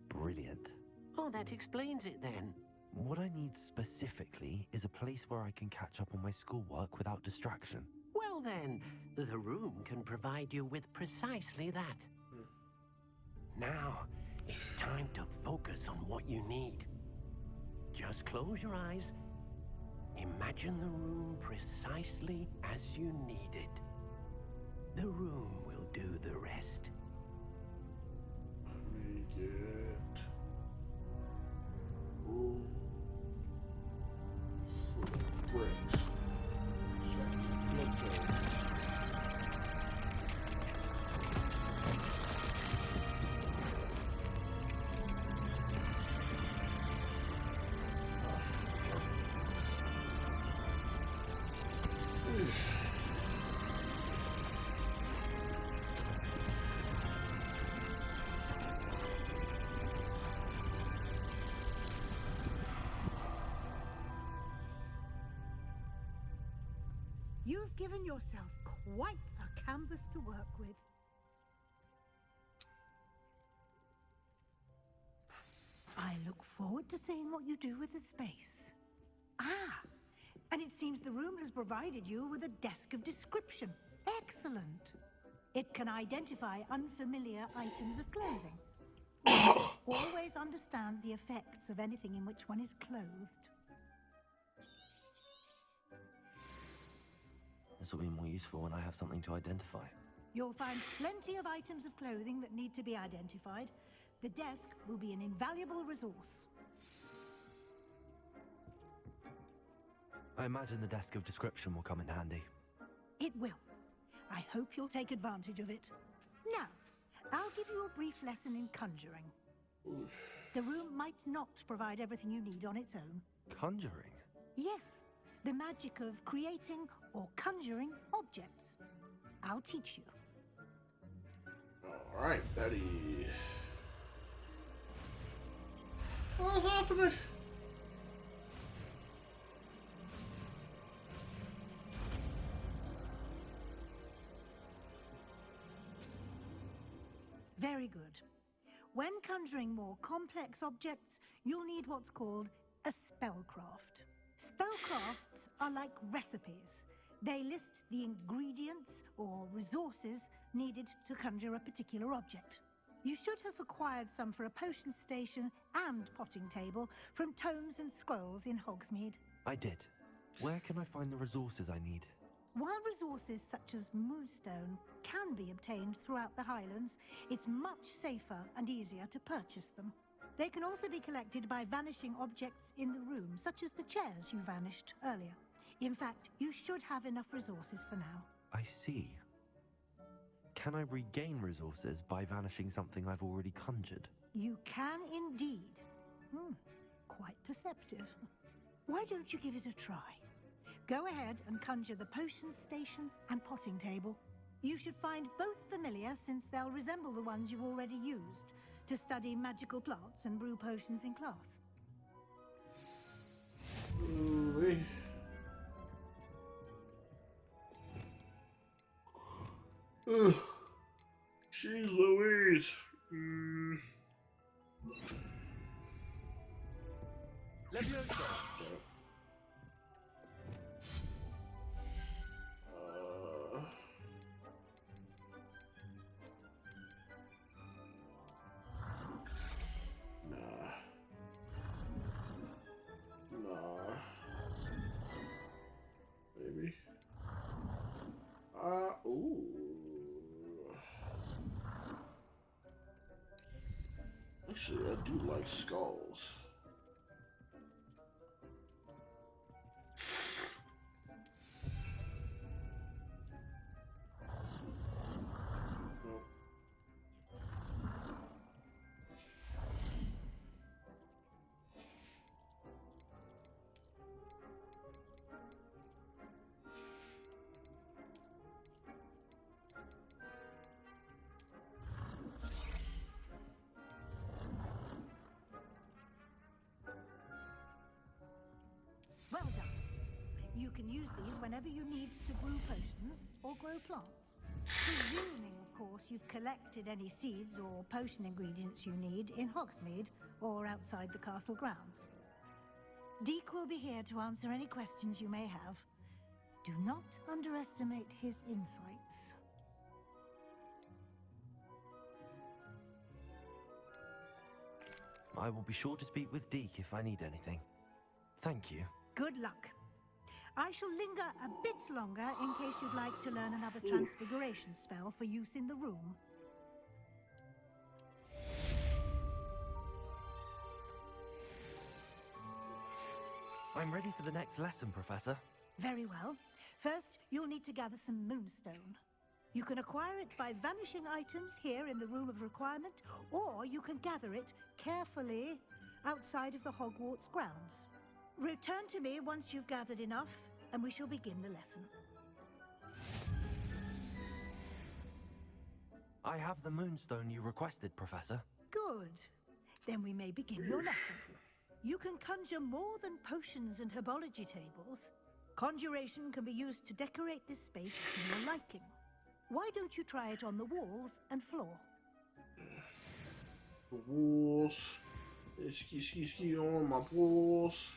Brilliant. Oh, that explains it then. What I need specifically is a place where I can catch up on my schoolwork without distraction. Well then, the room can provide you with precisely that. Now, it's time to focus on what you need. Just close your eyes. Imagine the room precisely as you need it. The room will do the rest. Let me get room for the bricks. So I can flip those. You've given yourself quite a canvas to work with. I look forward to seeing what you do with the space. Ah, and it seems the room has provided you with a desk of description. Excellent. It can identify unfamiliar items of clothing. Always understand the effects of anything in which one is clothed. This will be more useful when I have something to identify. You'll find plenty of items of clothing that need to be identified. The desk will be an invaluable resource. I imagine the desk of description will come in handy. It will. I hope you'll take advantage of it. Now, I'll give you a brief lesson in conjuring. The room might not provide everything you need on its own. Conjuring? Yes. The magic of creating or conjuring objects. I'll teach you. Alright, Betty. What's up to me? Very good. When conjuring more complex objects, you'll need what's called a spellcraft. Spellcrafts are like recipes. They list the ingredients or resources needed to conjure a particular object. You should have acquired some for a potion station and potting table from tomes and scrolls in Hogsmeade. I did. Where can I find the resources I need? While resources such as moonstone can be obtained throughout the Highlands, it's much safer and easier to purchase them. They can also be collected by vanishing objects in the room, such as the chairs you vanished earlier. In fact, you should have enough resources for now. I see. Can I regain resources by vanishing something I've already conjured? You can indeed. Quite perceptive. Why don't you give it a try? Go ahead and conjure the potion station and potting table. You should find both familiar, since they'll resemble the ones you've already used to study magical plants and brew potions in class. Ooh-wee. Ugh. Jeez Louise. Leviosa. Maybe. Ooh. Actually, I do like skulls. Well done. You can use these whenever you need to brew potions or grow plants. Presuming, of course, you've collected any seeds or potion ingredients you need in Hogsmeade or outside the castle grounds. Deke will be here to answer any questions you may have. Do not underestimate his insights. I will be sure to speak with Deke if I need anything. Thank you. Good luck. I shall linger a bit longer in case you'd like to learn another transfiguration spell for use in the room. I'm ready for the next lesson, Professor. Very well. First, you'll need to gather some moonstone. You can acquire it by vanishing items here in the Room of Requirement, or you can gather it carefully outside of the Hogwarts grounds. Return to me once you've gathered enough, and we shall begin the lesson. I have the moonstone you requested, Professor. Good. Then we may begin your lesson. You can conjure more than potions and herbology tables. Conjuration can be used to decorate this space to your liking. Why don't you try it on the walls and floor? The walls. Ski on my walls.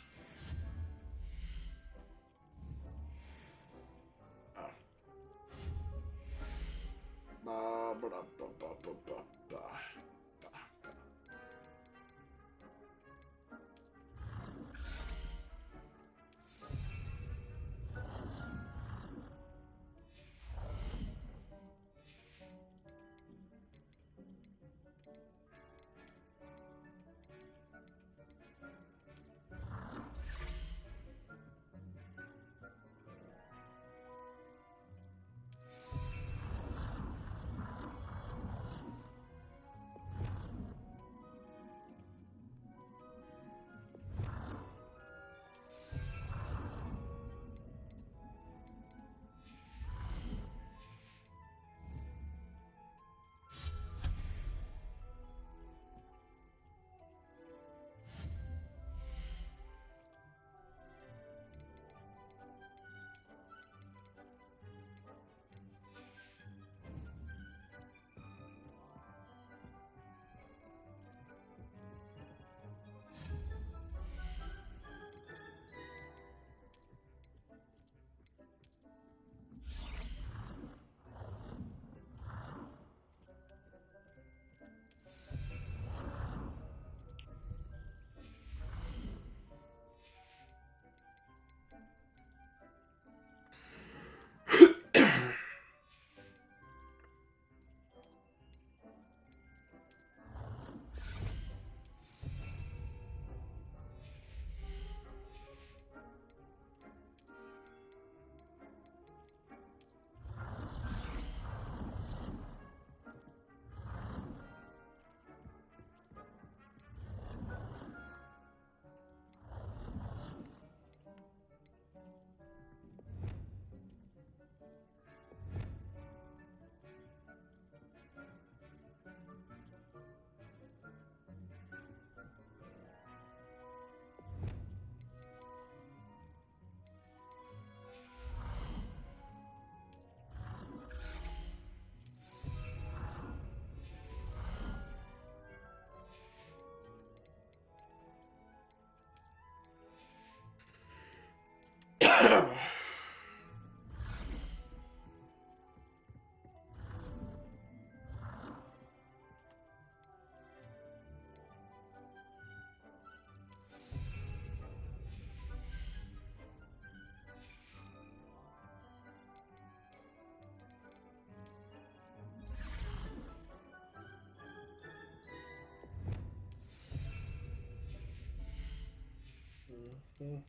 Good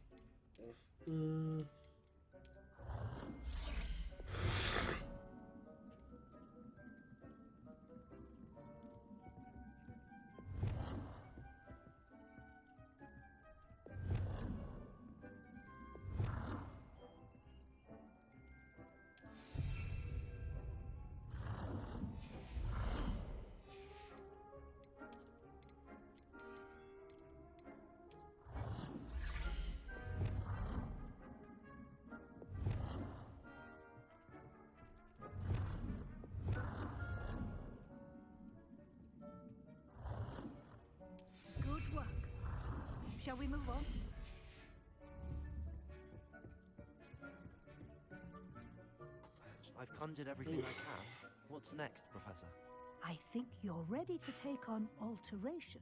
work. Shall we move on? I've conjured everything I can. What's next, Professor? I think you're ready to take on alteration.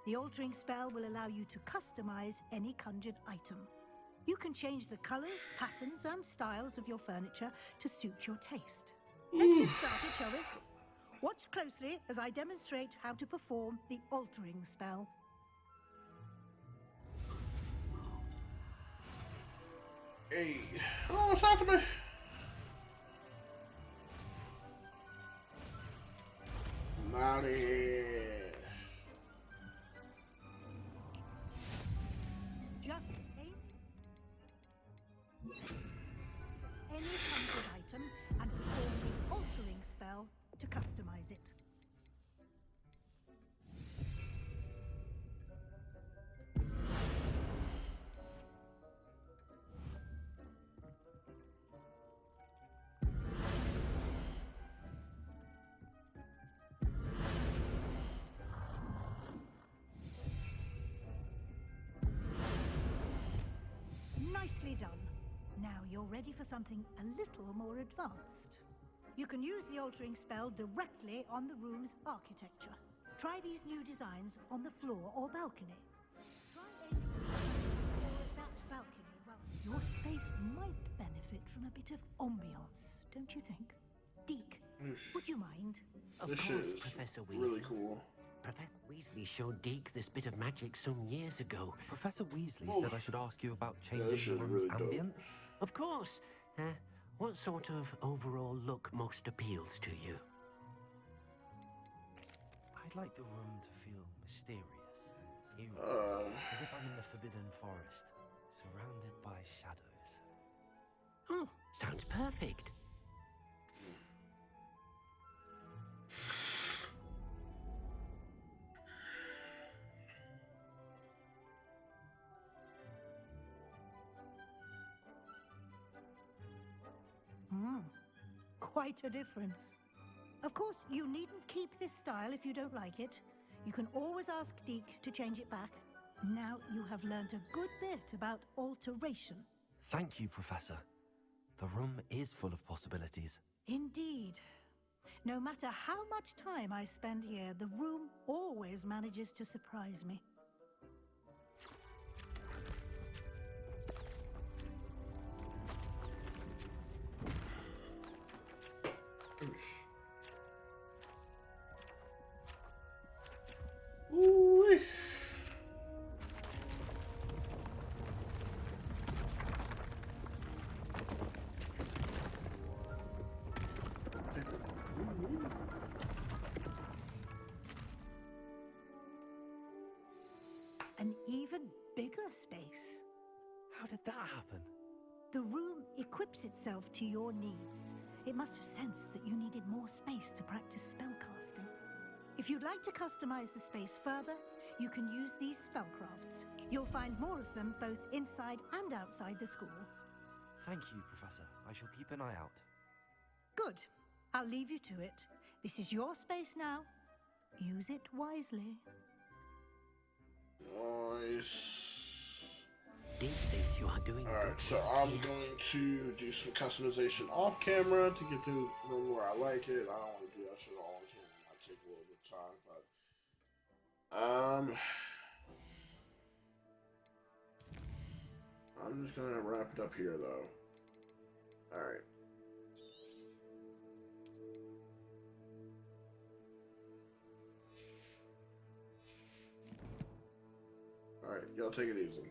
The altering spell will allow you to customize any conjured item. You can change the colors, patterns, and styles of your furniture to suit your taste. Let's get started, shall we? Watch closely as I demonstrate how to perform the altering spell. Hey, oh, what's out to me? I'm out of here. Just aim any conjured item and perform the altering spell to customize it. Nicely done. Now you're ready for something a little more advanced. You can use the altering spell directly on the room's architecture. Try these new designs on the floor or balcony. Try aiming at that balcony. Well, your space might benefit from a bit of ambiance, don't you think? Deke, would you mind? Of course, Professor Weasley. Really cool. Professor Weasley showed Deke this bit of magic some years ago. Professor Weasley said I should ask you about changing this the is room's really dope. ambience. Of course. What sort of overall look most appeals to you? I'd like the room to feel mysterious and eerie, as if I'm in the Forbidden Forest, surrounded by shadows. Oh, sounds perfect. Quite a difference. Of course, you needn't keep this style if you don't like it. You can always ask Deke to change it back. Now you have learned a good bit about alteration. Thank you, Professor. The room is full of possibilities. Indeed. No matter how much time I spend here, the room always manages to surprise me. Ooh-wee. An even bigger space. How did that happen? The room equips itself to your needs. It must have sensed that you needed more space to practice spellcasting. If you'd like to customize the space further, you can use these spellcrafts. You'll find more of them both inside and outside the school. Thank you, Professor. I shall keep an eye out. Good. I'll leave you to it. This is your space now. Use it wisely. Nice. Deke thinks you are doing Alright, good so work I'm here. going to do some customization off camera to get to the room where I like it. I don't want to do that shit all on camera. It might take a little bit of time, but I'm just gonna wrap it up here though. Alright. Alright, y'all take it easy.